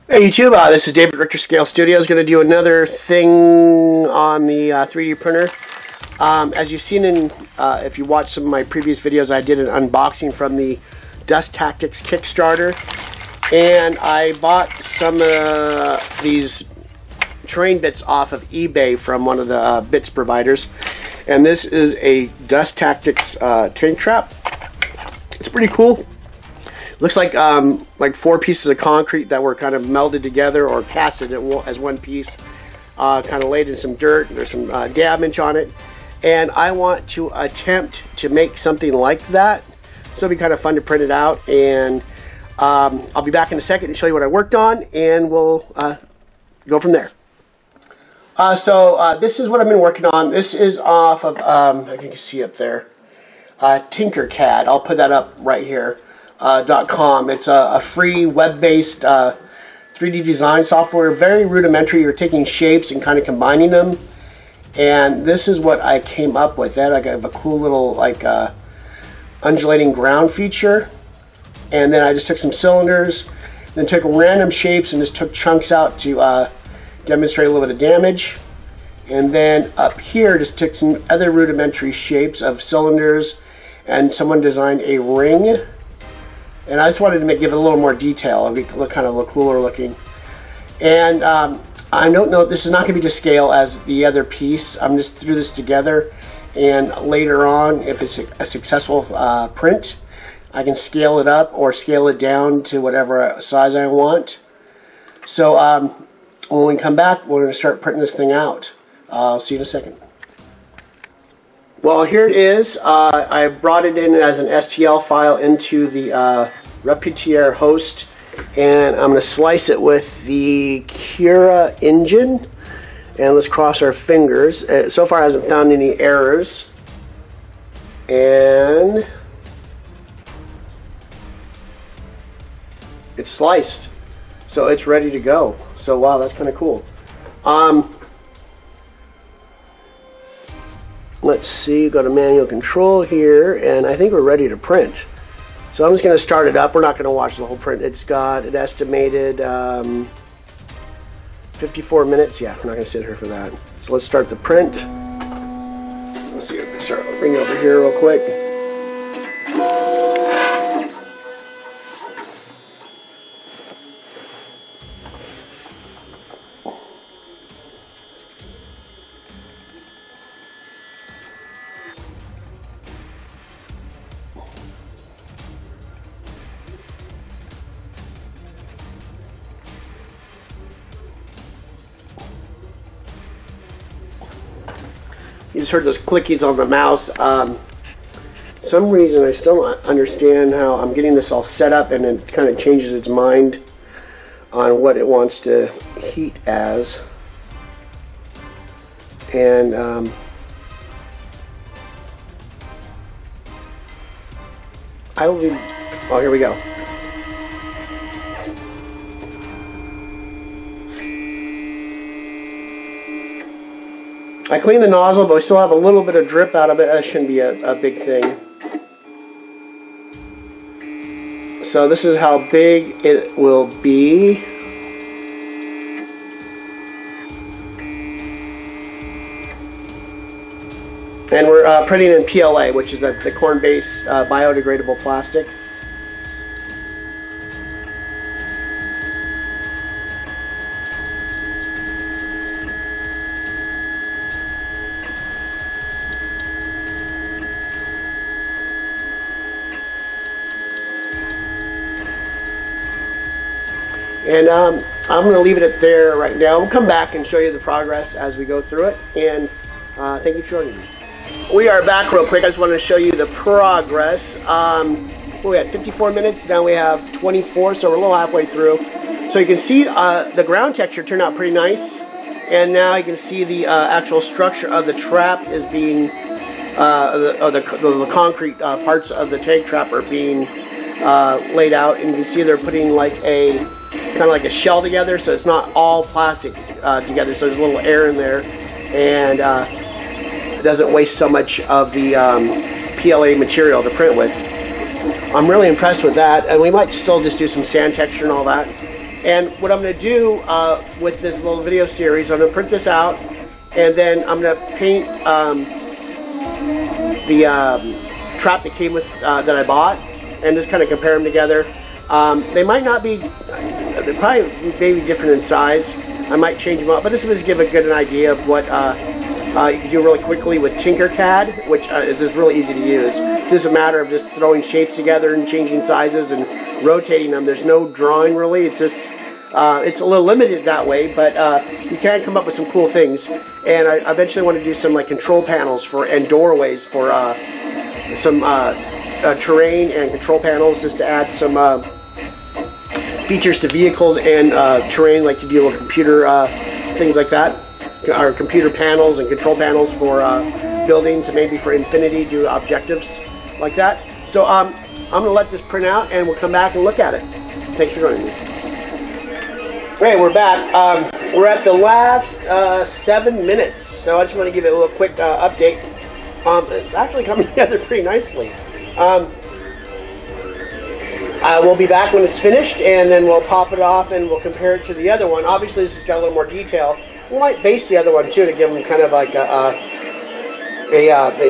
Hey YouTube, this is David Richter Scale Studios. Going to do another thing on the 3D printer. As you've seen in, if you watched some of my previous videos, I did an unboxing from the Dust Tactics Kickstarter, and I bought some of these terrain bits off of eBay from one of the bits providers. And this is a Dust Tactics tank trap. It's pretty cool. Looks like 4 pieces of concrete that were kind of melded together or casted as one piece, kind of laid in some dirt. There's some damage on it, and I want to attempt to make something like that. So it'll be kind of fun to print it out, and I'll be back in a second to show you what I worked on, and we'll go from there. So this is what I've been working on. This is off of, I think you can see up there, Tinkercad. I'll put that up right here. .com. It's a free web-based 3D design software, very rudimentary. You're taking shapes and kind of combining them, and this is what I came up with. I have a cool little undulating ground feature, and then I just took some cylinders, then took random shapes and just took chunks out to demonstrate a little bit of damage, and then up here just took some other rudimentary shapes of cylinders, and someone designed a ring. And I just wanted to give it a little more detail and look cooler looking. And I don't know if this is not going to be to scale as the other piece. I'm just threw this together, and later on, if it's a successful print, I can scale it up or scale it down to whatever size I want. So when we come back, we're going to start printing this thing out. I'll see you in a second. Well, here it is. I brought it in as an STL file into the Repetier host, and I'm going to slice it with the Cura engine, and let's cross our fingers. So far I hasn't found any errors, and it's sliced, so it's ready to go. So wow, that's kind of cool. Let's see, go to manual control here, and I think we're ready to print. So I'm just going to start it up. We're not going to watch the whole print. It's got an estimated 54 minutes. Yeah, we're not going to sit here for that. So let's start the print. Let's see, bring it over here real quick. You just heard those clickings on the mouse. Some reason I still don't understand how I'm getting this all set up, and it kind of changes its mind on what it wants to heat as. And I will be, oh, here we go. I cleaned the nozzle, but we still have a little bit of drip out of it. That shouldn't be a big thing. So this is how big it will be. And we're printing in PLA, which is the corn-based biodegradable plastic. And I'm going to leave it at there right now. We'll come back and show you the progress as we go through it. And thank you for joining me. We are back real quick. I just wanted to show you the progress. We had 54 minutes. Now we have 24, so we're a little halfway through. So you can see the ground texture turned out pretty nice. And now you can see the actual structure of the trap is being, the concrete parts of the tank trap are being laid out. And you can see they're putting like a kind of like a shell together, so it's not all plastic together, so there's a little air in there, and it doesn't waste so much of the PLA material to print with. I'm really impressed with that, and we might still just do some sand texture and all that. And what I'm going to do with this little video series, I'm going to print this out, and then I'm going to paint the trap that came with that I bought, and just kind of compare them together. They might not be, they're probably maybe different in size. I might change them up, but this will just give a good idea of what you can do really quickly with Tinkercad, which is just really easy to use. It's just a matter of just throwing shapes together and changing sizes and rotating them. There's no drawing really. It's just it's a little limited that way, but you can come up with some cool things. And I eventually want to do some like control panels and doorways for some terrain and control panels, just to add some features to vehicles and terrain, like to deal with computer things like that, or computer panels and control panels for buildings, and maybe for Infinity do objectives like that. So I'm going to let this print out, and we'll come back and look at it. Thanks for joining me. Okay, we're back. We're at the last 7 minutes, so I just want to give it a little quick update. It's actually coming together pretty nicely. We'll be back when it's finished, and then we'll pop it off and we'll compare it to the other one. Obviously, this has got a little more detail. We might base the other one too to give them kind of like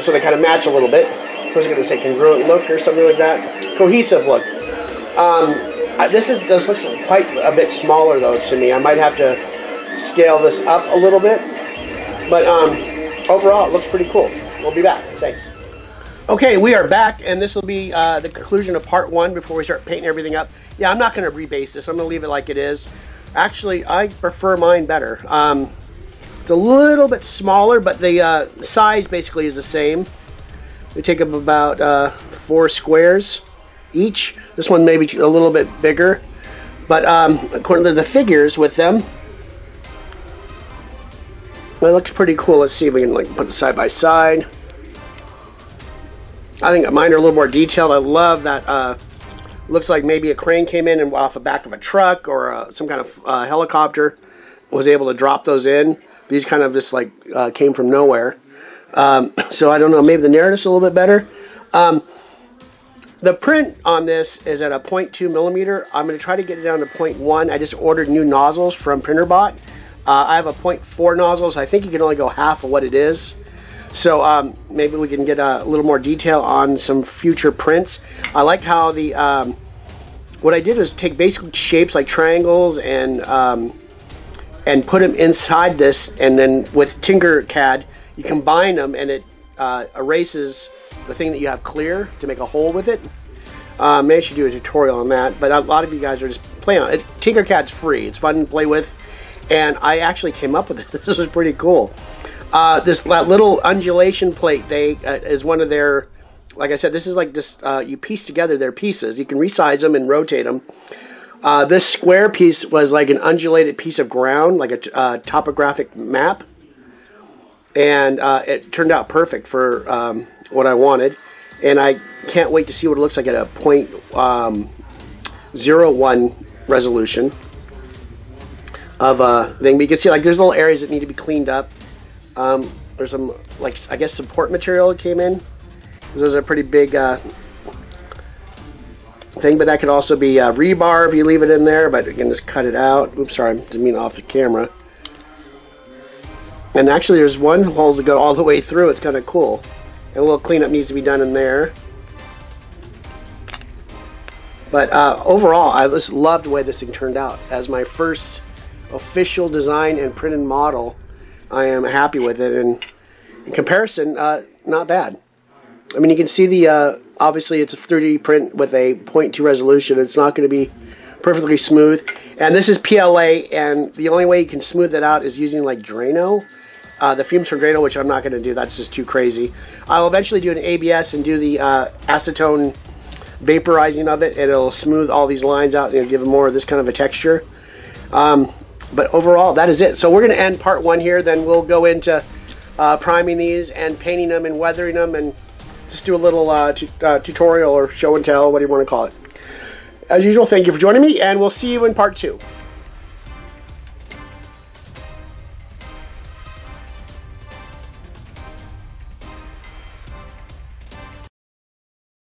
so they kind of match a little bit. I was going to say congruent look or something like that. Cohesive look. This looks quite a bit smaller though to me. I might have to scale this up a little bit, but overall it looks pretty cool. We'll be back. Thanks. Okay, we are back, and this will be the conclusion of part 1 before we start painting everything up. Yeah, I'm not going to rebase this. I'm going to leave it like it is. Actually, I prefer mine better. It's a little bit smaller, but the size basically is the same. They take up about 4 squares each. This one may be a little bit bigger, but according to the figures with them, well, it looks pretty cool. Let's see if we can like put it side by side. I think mine are a little more detailed. I love that. Looks like maybe a crane came in and off the back of a truck or some kind of helicopter was able to drop those in. These kind of just like came from nowhere. So I don't know. Maybe the narrative's a little bit better. The print on this is at a 0.2 millimeter. I'm going to try to get it down to 0.1. I just ordered new nozzles from PrinterBot. I have a 0.4 nozzles. I think you can only go half of what it is. So maybe we can get a little more detail on some future prints. I like how the what I did was take basic shapes like triangles and put them inside this, and then with Tinkercad you combine them and it erases the thing that you have clear to make a hole with it. Maybe I should do a tutorial on that, but a lot of you guys are just playing on it. Tinkercad's free. It's fun to play with, and I actually came up with it. This was pretty cool. That little undulation plate is one of their, like I said, this is like this, you piece together their pieces. You can resize them and rotate them. This square piece was like an undulated piece of ground, like a topographic map. And it turned out perfect for what I wanted. And I can't wait to see what it looks like at a 0.01 resolution of a thing. But you can see like there's little areas that need to be cleaned up. There's some, like, I guess support material that came in. Those are a pretty big thing, but that could also be rebar if you leave it in there, but you can just cut it out. Oops, sorry, I didn't mean off the camera. And actually there's one hole that go all the way through. It's kind of cool. And a little cleanup needs to be done in there. But overall, I just love the way this thing turned out. As my first official design and printed model, I am happy with it, and in comparison, not bad. I mean, you can see the, obviously it's a 3D print with a 0.2 resolution. It's not going to be perfectly smooth. And this is PLA, and the only way you can smooth it out is using like Drano. The fumes from Drano, which I'm not going to do. That's just too crazy. I'll eventually do an ABS and do the acetone vaporizing of it, and it'll smooth all these lines out and it'll give it more of this kind of a texture. But overall, that is it. So we're going to end part 1 here. Then we'll go into priming these and painting them and weathering them, and just do a little tutorial or show and tell, what do you want to call it. As usual, thank you for joining me, and we'll see you in part 2.